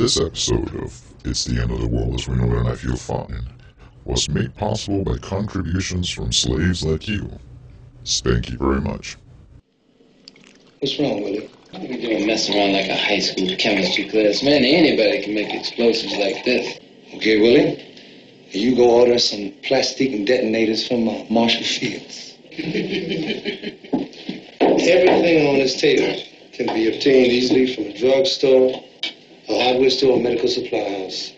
This episode of It's the End of the World as We Know It and I Feel Fine was made possible by contributions from slaves like you. Thank you very much. What's wrong with it? You're doing messing around like a high school chemistry class. Man, anybody can make explosives like this. Okay, Willie? You go order some plastic and detonators from Marshall Fields. Everything on this table can be obtained easily from a drugstore, a hardware store, or medical supply house.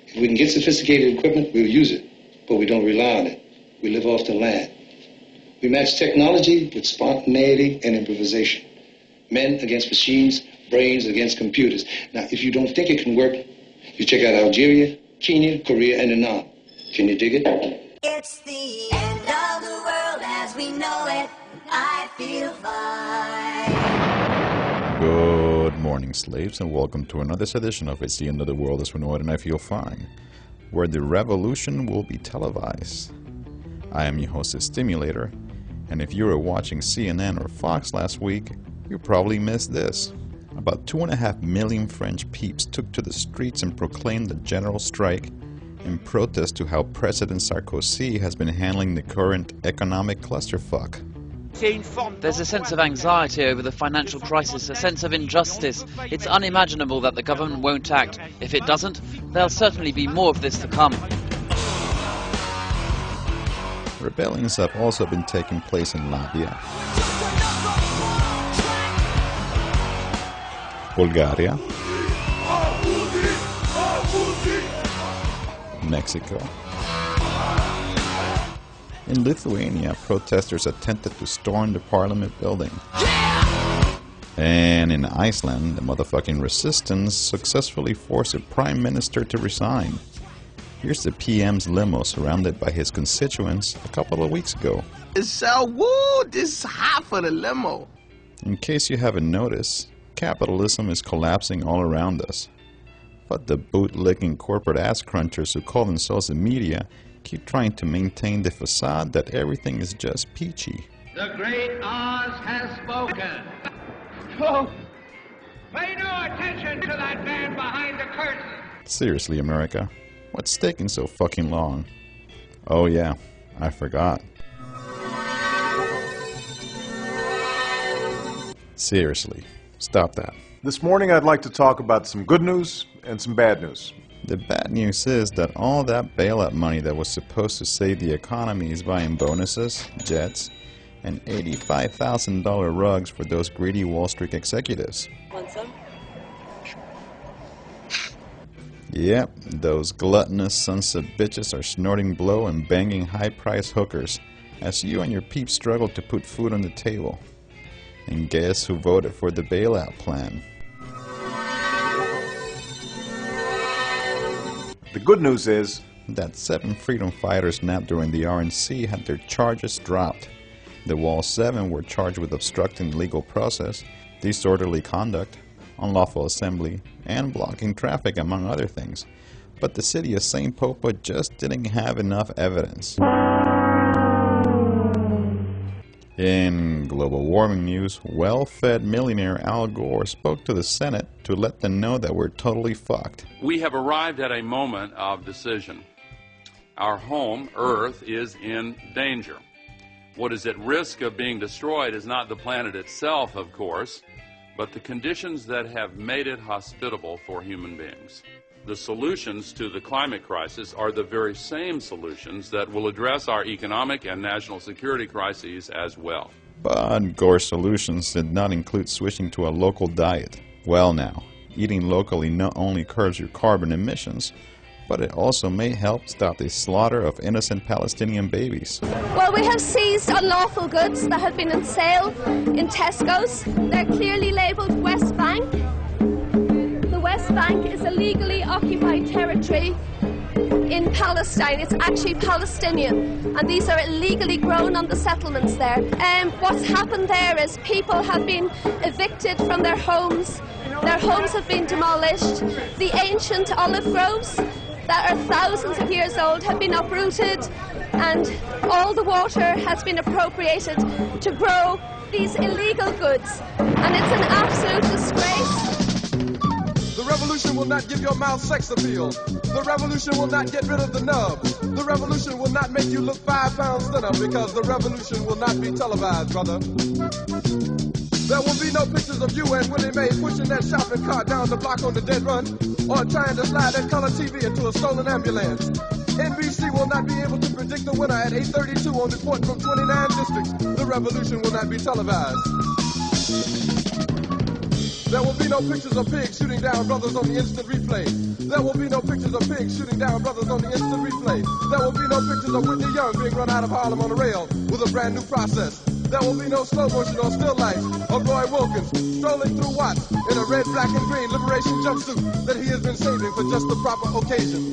If we can get sophisticated equipment, we'll use it, but we don't rely on it. We live off the land. We match technology with spontaneity and improvisation. Men against machines, brains against computers. Now, if you don't think it can work, you check out Algeria, Kenya, Korea, and Vietnam. Can you dig it? It's the end of the world as we know it. I feel fine. Good morning, slaves, and welcome to another edition of It's the End of the World as We Know It and I Feel Fine, where the revolution will be televised. I am your host, Stimulator, and if you were watching CNN or Fox last week, you probably missed this. About 2.5 million French peeps took to the streets and proclaimed a general strike in protest to how President Sarkozy has been handling the current economic clusterfuck. There's a sense of anxiety over the financial crisis, a sense of injustice. It's unimaginable that the government won't act. If it doesn't, there'll certainly be more of this to come. Rebellions have also been taking place in Latvia, Bulgaria, Mexico. In Lithuania, protesters attempted to storm the parliament building. And in Iceland, the motherfucking resistance successfully forced the prime minister to resign. Here's the PM's limo surrounded by his constituents a couple of weeks ago. This is hot for the limo. In case you haven't noticed, capitalism is collapsing all around us. But the bootlicking corporate ass crunchers who call themselves the media keep trying to maintain the facade that everything is just peachy. The great Oz has spoken. Oh, pay no attention to that man behind the curtain. Seriously, America, what's taking so fucking long? Oh yeah, I forgot. Seriously, stop that. This morning I'd like to talk about some good news and some bad news. The bad news is that all that bailout money that was supposed to save the economy is buying bonuses, jets, and $85,000 rugs for those greedy Wall Street executives. Want some? Yep, those gluttonous sons of bitches are snorting blow and banging high-priced hookers as you and your peeps struggle to put food on the table. And guess who voted for the bailout plan? The good news is that 7 freedom fighters nabbed during the RNC had their charges dropped. The Wall 7 were charged with obstructing the legal process, disorderly conduct, unlawful assembly, and blocking traffic, among other things. But the city of St. Popa just didn't have enough evidence. In global warming news, well-fed millionaire Al Gore spoke to the Senate to let them know that we're totally fucked. We have arrived at a moment of decision. Our home, Earth, is in danger. What is at risk of being destroyed is not the planet itself, of course, but the conditions that have made it hospitable for human beings. The solutions to the climate crisis are the very same solutions that will address our economic and national security crises as well. But Gore's solutions did not include switching to a local diet. Well now, eating locally not only curbs your carbon emissions, but it also may help stop the slaughter of innocent Palestinian babies. Well, we have seized unlawful goods that have been on sale in Tesco's. They're clearly labelled West Bank. The West Bank is a legally occupied territory in Palestine. It's actually Palestinian, and these are illegally grown on the settlements there. What's happened there is people have been evicted from their homes. Their homes have been demolished. The ancient olive groves that are thousands of years old have been uprooted, and all the water has been appropriated to grow these illegal goods, and it's an absolute disgrace. The revolution will not give your mouth sex appeal. The revolution will not get rid of the nub. The revolution will not make you look 5 pounds thinner, because the revolution will not be televised, brother. There will be no pictures of you and Willie Mae pushing that shopping cart down the block on the dead run, or trying to slide that color TV into a stolen ambulance. NBC will not be able to predict the winner at 8:32 on report from 29 districts. The revolution will not be televised. There will be no pictures of pigs shooting down brothers on the instant replay. There will be no pictures of pigs shooting down brothers on the instant replay. There will be no pictures of Whitney Young being run out of Harlem on a rail with a brand new process. There will be no slow motion or still life of Roy Wilkins strolling through Watts in a red, black, and green liberation jumpsuit that he has been saving for just the proper occasion.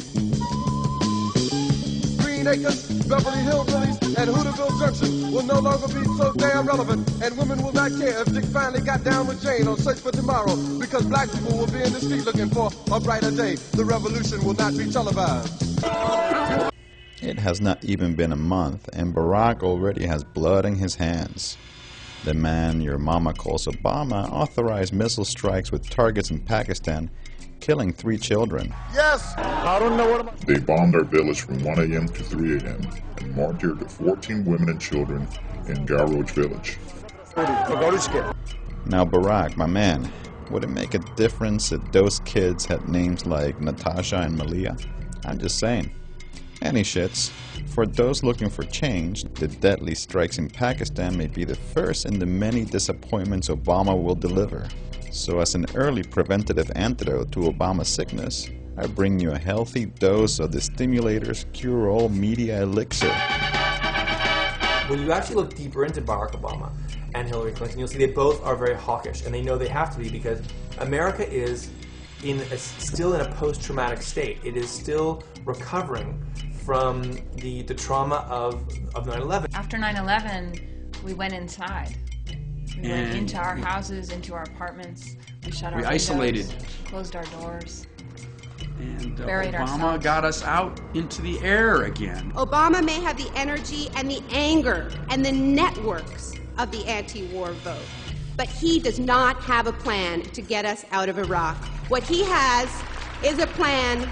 Green Acres, Beverly Hillbillies, and Hooterville Junction will no longer be so damn relevant, and women will not care if Dick finally got down with Jane on Search for Tomorrow, because black people will be in the street looking for a brighter day. The revolution will not be televised. It has not even been a month, and Barack already has blood in his hands. The man your mama calls Obama authorized missile strikes with targets in Pakistan, killing 3 children. Yes! I don't know what They bombed our village from 1 a.m. to 3 a.m. and martyred 14 women and children in Garroch village. Now Barack, my man, would it make a difference if those kids had names like Natasha and Malia? I'm just saying. Any shits. For those looking for change, the deadly strikes in Pakistan may be the first in the many disappointments Obama will deliver. So as an early preventative antidote to Obama's sickness, I bring you a healthy dose of the Stimulator's cure-all media elixir. When you actually look deeper into Barack Obama and Hillary Clinton, you'll see they both are very hawkish, and they know they have to be, because America is still in a post-traumatic state. It is still recovering from the trauma of 9/11. After 9/11, we went inside. We went into our houses, into our apartments. We shut our windows, isolated, closed our doors, and buried Obama ourselves. got us out into the air again. Obama may have the energy and the anger and the networks of the anti-war vote, but he does not have a plan to get us out of Iraq. What he has is a plan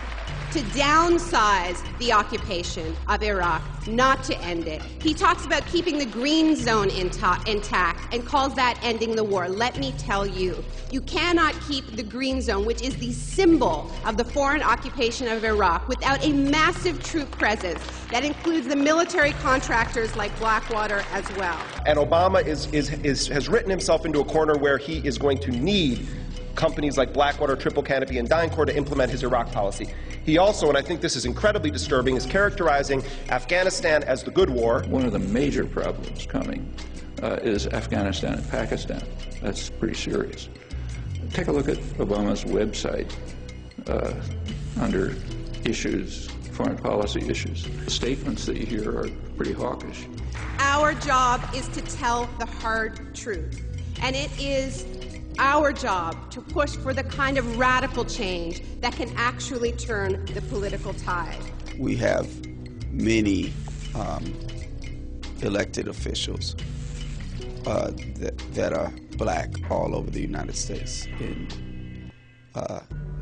to downsize the occupation of Iraq, not to end it. He talks about keeping the green zone intact and calls that ending the war. Let me tell you, you cannot keep the green zone, which is the symbol of the foreign occupation of Iraq, without a massive troop presence that includes the military contractors like Blackwater as well. And Obama has written himself into a corner where he is going to need companies like Blackwater, Triple Canopy, and DynCorp to implement his Iraq policy. He also, and I think this is incredibly disturbing, is characterizing Afghanistan as the good war. One of the major problems coming is Afghanistan and Pakistan. That's pretty serious. Take a look at Obama's website under issues, foreign policy issues. The statements that you hear are pretty hawkish. Our job is to tell the hard truth, and it is our job to push for the kind of radical change that can actually turn the political tide. We have many elected officials that are black all over the United States, and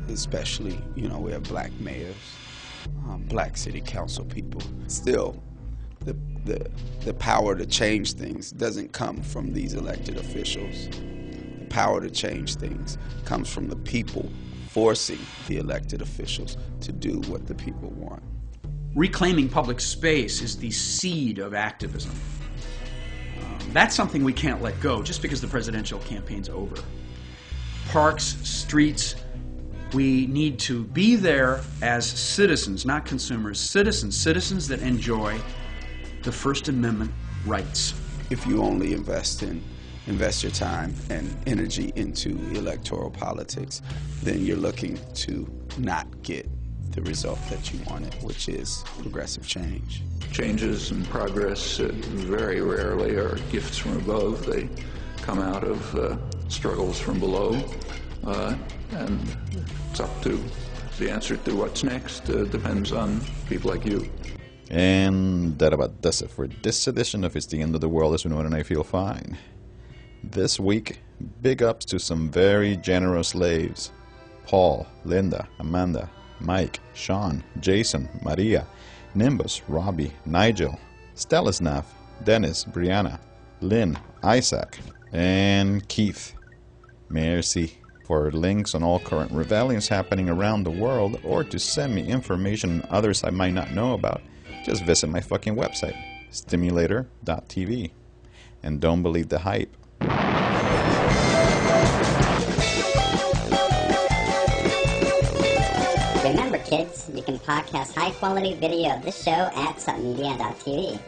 especially, you know, we have black mayors, black city council people. Still, the power to change things doesn't come from these elected officials. The power to change things comes from the people forcing the elected officials to do what the people want. Reclaiming public space is the seed of activism. That's something we can't let go just because the presidential campaign's over. Parks, streets, we need to be there as citizens, not consumers, citizens that enjoy the First Amendment rights. If you only invest your time and energy into electoral politics, then you're looking to not get the result that you wanted, which is progressive change. Changes and progress very rarely are gifts from above. They come out of struggles from below, and it's up to the answer to what's next depends on people like you. And that about does it for this edition of It's the End of the World As We Know It and I Feel Fine. This week, big ups to some very generous slaves. Paul, Linda, Amanda, Mike, Sean, Jason, Maria, Nimbus, Robbie, Nigel, Stelisnav, Dennis, Brianna, Lynn, Isaac, and Keith. Merci. For links on all current rebellions happening around the world, or to send me information on others I might not know about, just visit my fucking website, stimulator.tv. And don't believe the hype. Remember, kids, you can podcast high-quality video of this show at suttonmedia.tv.